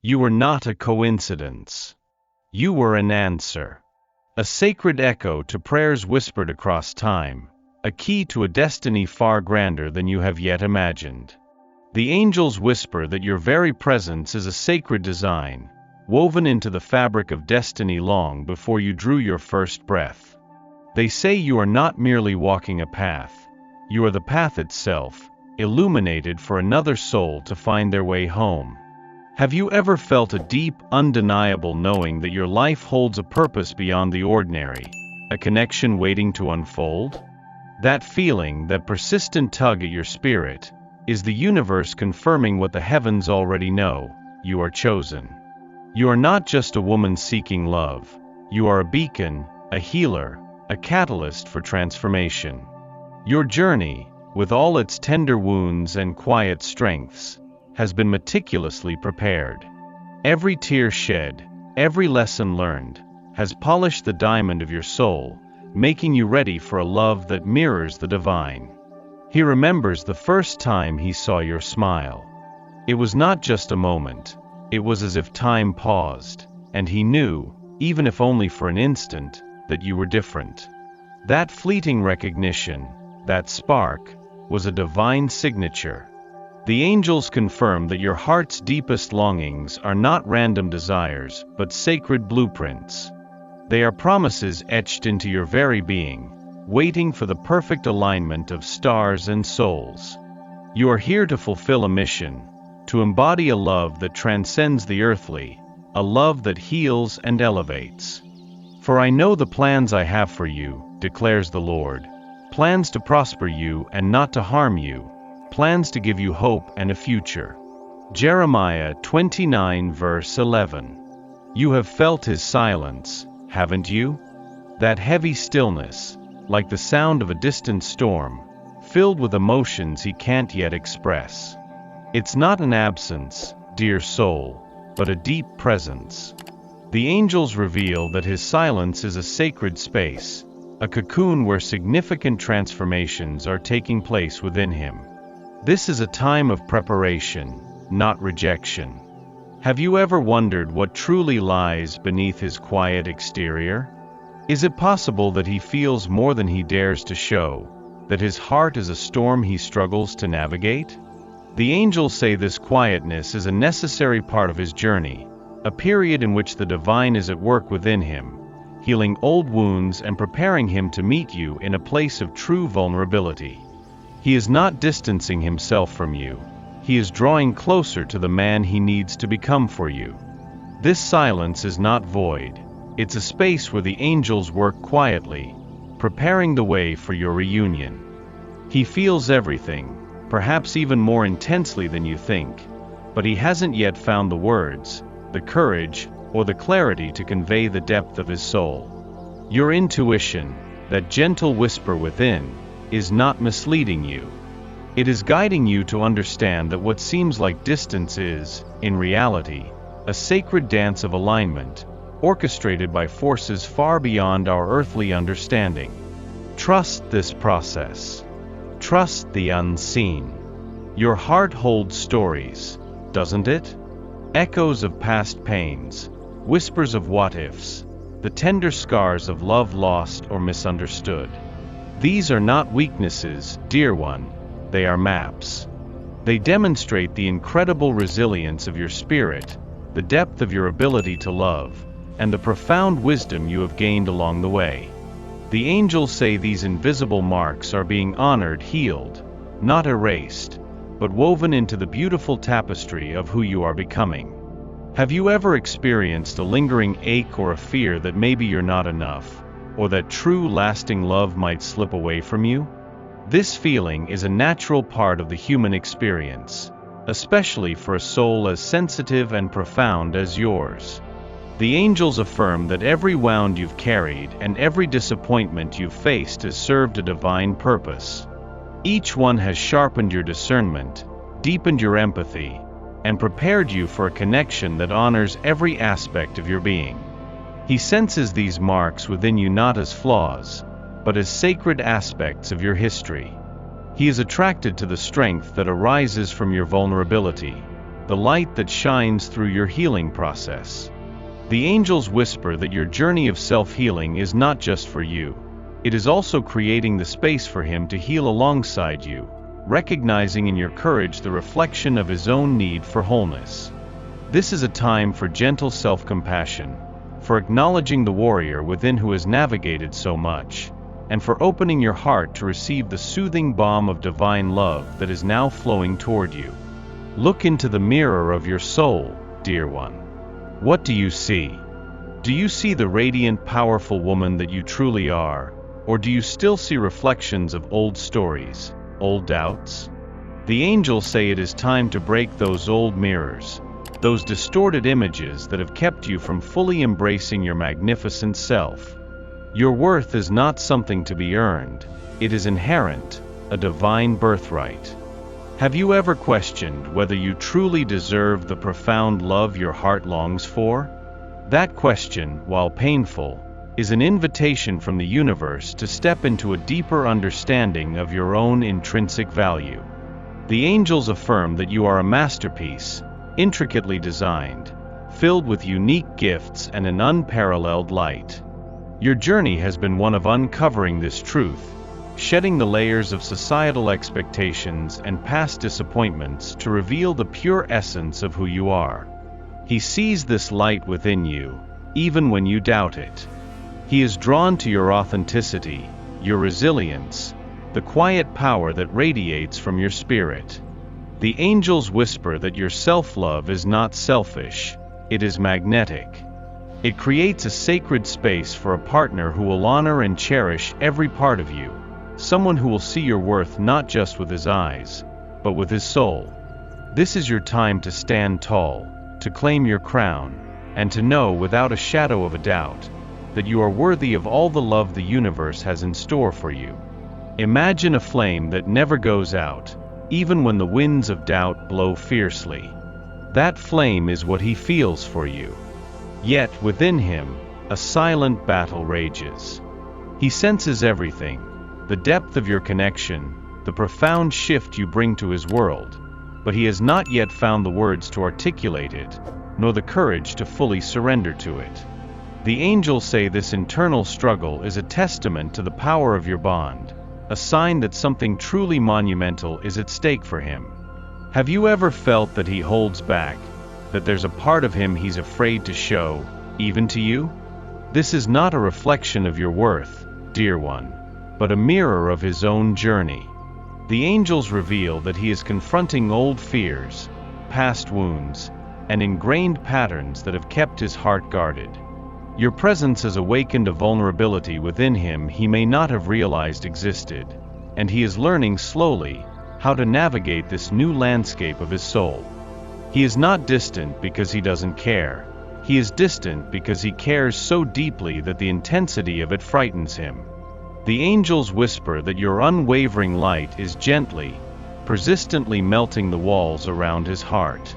You were not a coincidence. You were an answer. A sacred echo to prayers whispered across time, a key to a destiny far grander than you have yet imagined. The angels whisper that your very presence is a sacred design, woven into the fabric of destiny long before you drew your first breath. They say you are not merely walking a path, you are the path itself, illuminated for another soul to find their way home. Have you ever felt a deep, undeniable knowing that your life holds a purpose beyond the ordinary, a connection waiting to unfold? That feeling, that persistent tug at your spirit, is the universe confirming what the heavens already know: you are chosen. You are not just a woman seeking love. You are a beacon, a healer, a catalyst for transformation. Your journey, with all its tender wounds and quiet strengths, has been meticulously prepared. Every tear shed, every lesson learned, has polished the diamond of your soul, making you ready for a love that mirrors the divine. He remembers the first time he saw your smile. It was not just a moment, it was as if time paused, and he knew, even if only for an instant, that you were different. That fleeting recognition, that spark, was a divine signature. The angels confirm that your heart's deepest longings are not random desires, but sacred blueprints. They are promises etched into your very being, waiting for the perfect alignment of stars and souls. You are here to fulfill a mission, to embody a love that transcends the earthly, a love that heals and elevates. For I know the plans I have for you, declares the Lord, plans to prosper you and not to harm you, plans to give you hope and a future. Jeremiah 29 verse 11. You have felt his silence, haven't you? That heavy stillness, like the sound of a distant storm, filled with emotions he can't yet express. It's not an absence, dear soul, but a deep presence. The angels reveal that his silence is a sacred space, a cocoon where significant transformations are taking place within him. This is a time of preparation, not rejection. Have you ever wondered what truly lies beneath his quiet exterior? Is it possible that he feels more than he dares to show, that his heart is a storm he struggles to navigate? The angels say this quietness is a necessary part of his journey, a period in which the divine is at work within him, healing old wounds and preparing him to meet you in a place of true vulnerability. He is not distancing himself from you, he is drawing closer to the man he needs to become for you. This silence is not void, it's a space where the angels work quietly, preparing the way for your reunion. He feels everything, perhaps even more intensely than you think, but he hasn't yet found the words, the courage, or the clarity to convey the depth of his soul. Your intuition, that gentle whisper within, is not misleading you. It is guiding you to understand that what seems like distance is, in reality, a sacred dance of alignment, orchestrated by forces far beyond our earthly understanding. Trust this process. Trust the unseen. Your heart holds stories, doesn't it? Echoes of past pains, whispers of what-ifs, the tender scars of love lost or misunderstood. These are not weaknesses, dear one, they are maps. They demonstrate the incredible resilience of your spirit, the depth of your ability to love, and the profound wisdom you have gained along the way. The angels say these invisible marks are being honored, healed, not erased, but woven into the beautiful tapestry of who you are becoming. Have you ever experienced a lingering ache or a fear that maybe you're not enough, or that true lasting love might slip away from you? This feeling is a natural part of the human experience, especially for a soul as sensitive and profound as yours. The angels affirm that every wound you've carried and every disappointment you've faced has served a divine purpose. Each one has sharpened your discernment, deepened your empathy, and prepared you for a connection that honors every aspect of your being. He senses these marks within you not as flaws, but as sacred aspects of your history. He is attracted to the strength that arises from your vulnerability, the light that shines through your healing process. The angels whisper that your journey of self-healing is not just for you. It is also creating the space for him to heal alongside you, recognizing in your courage the reflection of his own need for wholeness. This is a time for gentle self-compassion, for acknowledging the warrior within who has navigated so much, and for opening your heart to receive the soothing balm of divine love that is now flowing toward you. Look into the mirror of your soul, dear one. What do you see? Do you see the radiant, powerful woman that you truly are, or do you still see reflections of old stories, old doubts? The angels say it is time to break those old mirrors, those distorted images that have kept you from fully embracing your magnificent self. Your worth is not something to be earned, it is inherent, a divine birthright. Have you ever questioned whether you truly deserve the profound love your heart longs for? That question, while painful, is an invitation from the universe to step into a deeper understanding of your own intrinsic value. The angels affirm that you are a masterpiece, intricately designed, filled with unique gifts and an unparalleled light. Your journey has been one of uncovering this truth, shedding the layers of societal expectations and past disappointments to reveal the pure essence of who you are. He sees this light within you, even when you doubt it. He is drawn to your authenticity, your resilience, the quiet power that radiates from your spirit. The angels whisper that your self-love is not selfish, it is magnetic. It creates a sacred space for a partner who will honor and cherish every part of you, someone who will see your worth not just with his eyes, but with his soul. This is your time to stand tall, to claim your crown, and to know without a shadow of a doubt that you are worthy of all the love the universe has in store for you. Imagine a flame that never goes out, even when the winds of doubt blow fiercely. That flame is what he feels for you. Yet within him, a silent battle rages. He senses everything, the depth of your connection, the profound shift you bring to his world, but he has not yet found the words to articulate it, nor the courage to fully surrender to it. The angels say this internal struggle is a testament to the power of your bond, a sign that something truly monumental is at stake for him. Have you ever felt that he holds back, that there's a part of him he's afraid to show, even to you? This is not a reflection of your worth, dear one, but a mirror of his own journey. The angels reveal that he is confronting old fears, past wounds, and ingrained patterns that have kept his heart guarded. Your presence has awakened a vulnerability within him he may not have realized existed, and he is learning slowly how to navigate this new landscape of his soul. He is not distant because he doesn't care. He is distant because he cares so deeply that the intensity of it frightens him. The angels whisper that your unwavering light is gently, persistently melting the walls around his heart.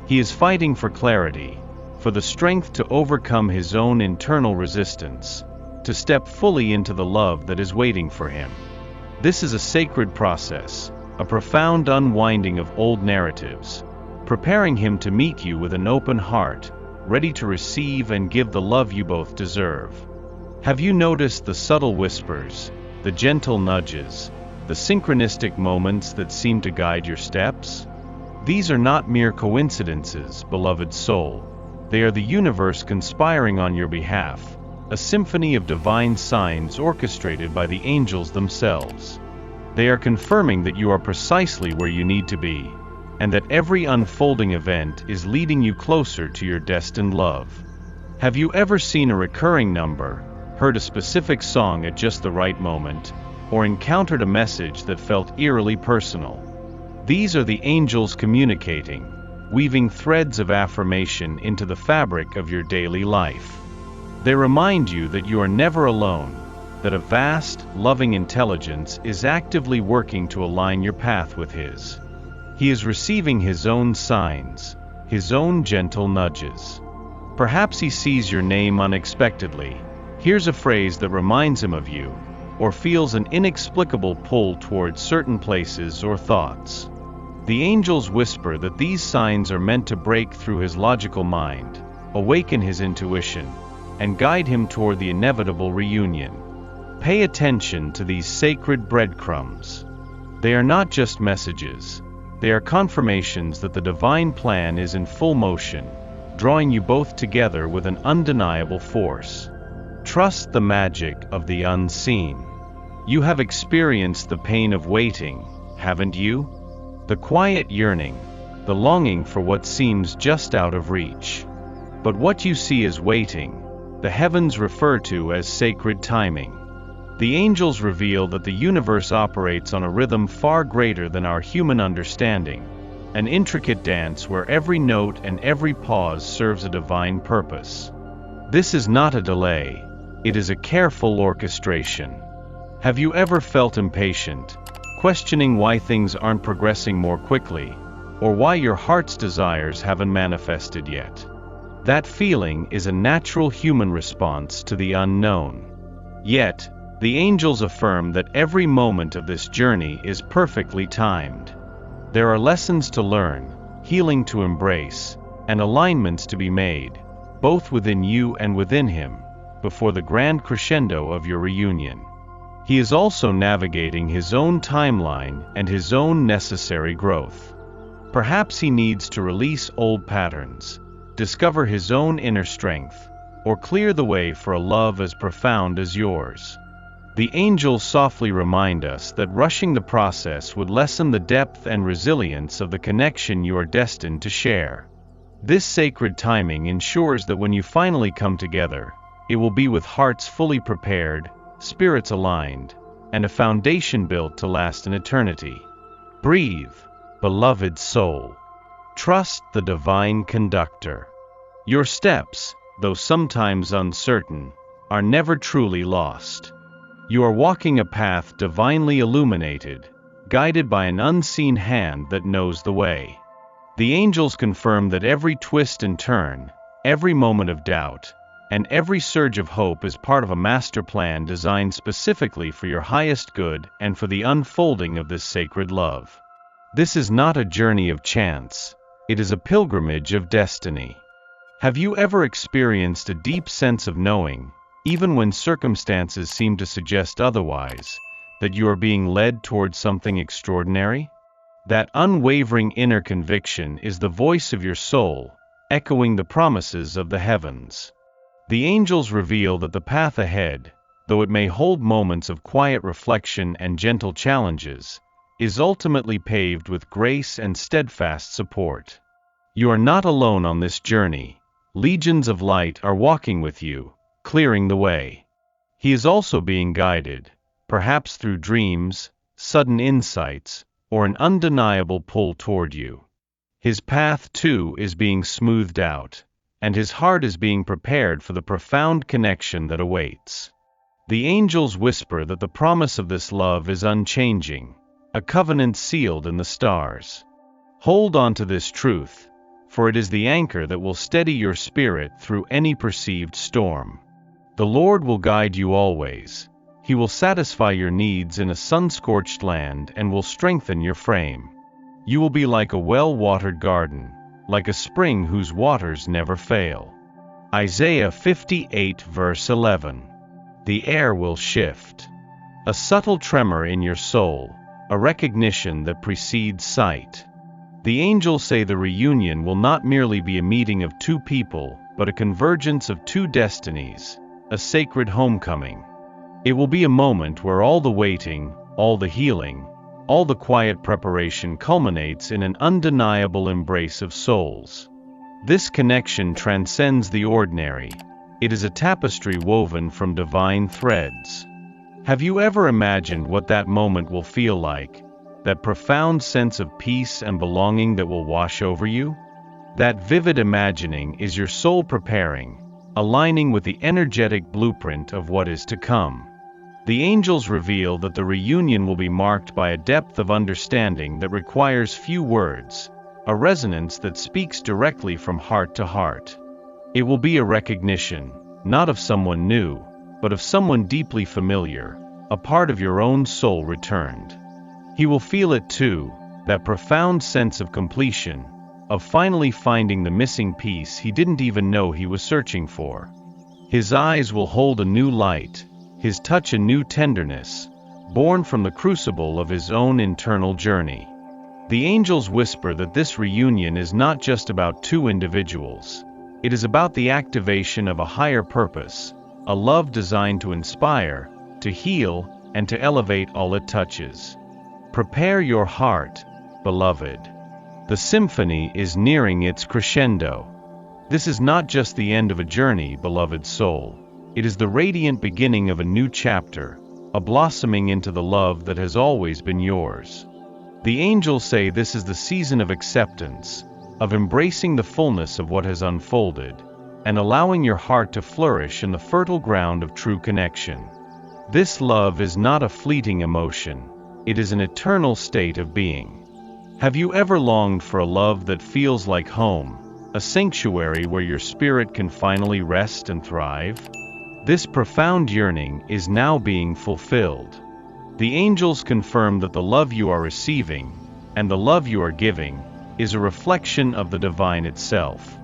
He is fighting for clarity, for the strength to overcome his own internal resistance, to step fully into the love that is waiting for him. This is a sacred process, a profound unwinding of old narratives, preparing him to meet you with an open heart, ready to receive and give the love you both deserve. Have you noticed the subtle whispers, the gentle nudges, the synchronistic moments that seem to guide your steps? These are not mere coincidences, beloved soul. They are the universe conspiring on your behalf, a symphony of divine signs orchestrated by the angels themselves. They are confirming that you are precisely where you need to be, and that every unfolding event is leading you closer to your destined love. Have you ever seen a recurring number, heard a specific song at just the right moment, or encountered a message that felt eerily personal? These are the angels communicating, weaving threads of affirmation into the fabric of your daily life. They remind you that you are never alone, that a vast, loving intelligence is actively working to align your path with his. He is receiving his own signs, his own gentle nudges. Perhaps he sees your name unexpectedly, hears a phrase that reminds him of you, or feels an inexplicable pull towards certain places or thoughts. The angels whisper that these signs are meant to break through his logical mind, awaken his intuition, and guide him toward the inevitable reunion. Pay attention to these sacred breadcrumbs. They are not just messages. They are confirmations that the divine plan is in full motion, drawing you both together with an undeniable force. Trust the magic of the unseen. You have experienced the pain of waiting, haven't you? The quiet yearning, the longing for what seems just out of reach. But what you see as waiting, the heavens refer to as sacred timing. The angels reveal that the universe operates on a rhythm far greater than our human understanding, an intricate dance where every note and every pause serves a divine purpose. This is not a delay, it is a careful orchestration. Have you ever felt impatient, questioning why things aren't progressing more quickly, or why your heart's desires haven't manifested yet? That feeling is a natural human response to the unknown. Yet, the angels affirm that every moment of this journey is perfectly timed. There are lessons to learn, healing to embrace, and alignments to be made, both within you and within him, before the grand crescendo of your reunion. He is also navigating his own timeline and his own necessary growth. Perhaps he needs to release old patterns, discover his own inner strength, or clear the way for a love as profound as yours. The angels softly remind us that rushing the process would lessen the depth and resilience of the connection you are destined to share. This sacred timing ensures that when you finally come together, it will be with hearts fully prepared, spirits aligned, and a foundation built to last an eternity. Breathe, beloved soul. Trust the divine conductor. Your steps, though sometimes uncertain, are never truly lost. You are walking a path divinely illuminated, guided by an unseen hand that knows the way. The angels confirm that every twist and turn, every moment of doubt, and every surge of hope is part of a master plan designed specifically for your highest good and for the unfolding of this sacred love. This is not a journey of chance, it is a pilgrimage of destiny. Have you ever experienced a deep sense of knowing, even when circumstances seem to suggest otherwise, that you are being led towards something extraordinary? That unwavering inner conviction is the voice of your soul, echoing the promises of the heavens. The angels reveal that the path ahead, though it may hold moments of quiet reflection and gentle challenges, is ultimately paved with grace and steadfast support. You are not alone on this journey. Legions of light are walking with you, clearing the way. He is also being guided, perhaps through dreams, sudden insights, or an undeniable pull toward you. His path, too, is being smoothed out, and his heart is being prepared for the profound connection that awaits. The angels whisper that the promise of this love is unchanging, a covenant sealed in the stars. Hold on to this truth, for it is the anchor that will steady your spirit through any perceived storm. The Lord will guide you always. He will satisfy your needs in a sun-scorched land and will strengthen your frame. You will be like a well-watered garden, like a spring whose waters never fail. Isaiah 58 verse 11. The air will shift. A subtle tremor in your soul, a recognition that precedes sight. The angels say the reunion will not merely be a meeting of two people, but a convergence of two destinies, a sacred homecoming. It will be a moment where all the waiting, all the healing, all the quiet preparation culminates in an undeniable embrace of souls. This connection transcends the ordinary. It is a tapestry woven from divine threads. Have you ever imagined what that moment will feel like? That profound sense of peace and belonging that will wash over you? That vivid imagining is your soul preparing, aligning with the energetic blueprint of what is to come. The angels reveal that the reunion will be marked by a depth of understanding that requires few words, a resonance that speaks directly from heart to heart. It will be a recognition, not of someone new, but of someone deeply familiar, a part of your own soul returned. He will feel it too, that profound sense of completion, of finally finding the missing piece he didn't even know he was searching for. His eyes will hold a new light, his touch a new tenderness, born from the crucible of his own internal journey. The angels whisper that this reunion is not just about two individuals. It is about the activation of a higher purpose, a love designed to inspire, to heal, and to elevate all it touches. Prepare your heart, beloved. The symphony is nearing its crescendo. This is not just the end of a journey, beloved soul. It is the radiant beginning of a new chapter, a blossoming into the love that has always been yours. The angels say this is the season of acceptance, of embracing the fullness of what has unfolded, and allowing your heart to flourish in the fertile ground of true connection. This love is not a fleeting emotion, it is an eternal state of being. Have you ever longed for a love that feels like home, a sanctuary where your spirit can finally rest and thrive? This profound yearning is now being fulfilled. The angels confirm that the love you are receiving, and the love you are giving, is a reflection of the divine itself.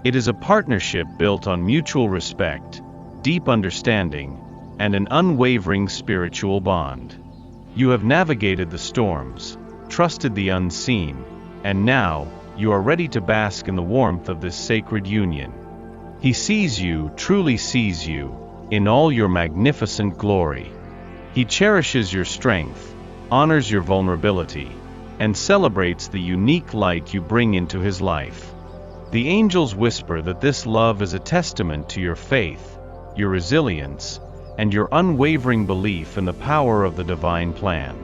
It is a partnership built on mutual respect, deep understanding, and an unwavering spiritual bond. You have navigated the storms, trusted the unseen, and now, you are ready to bask in the warmth of this sacred union. He sees you, truly sees you, in all your magnificent glory. He cherishes your strength, honors your vulnerability, and celebrates the unique light you bring into his life. The angels whisper that this love is a testament to your faith, your resilience, and your unwavering belief in the power of the divine plan.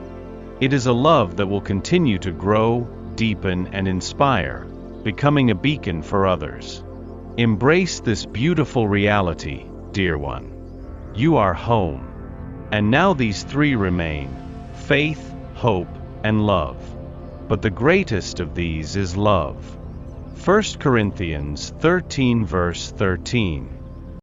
It is a love that will continue to grow, deepen, and inspire, becoming a beacon for others. Embrace this beautiful reality, dear one. You are home. And now these three remain: faith, hope, and love. But the greatest of these is love. 1 Corinthians 13 verse 13.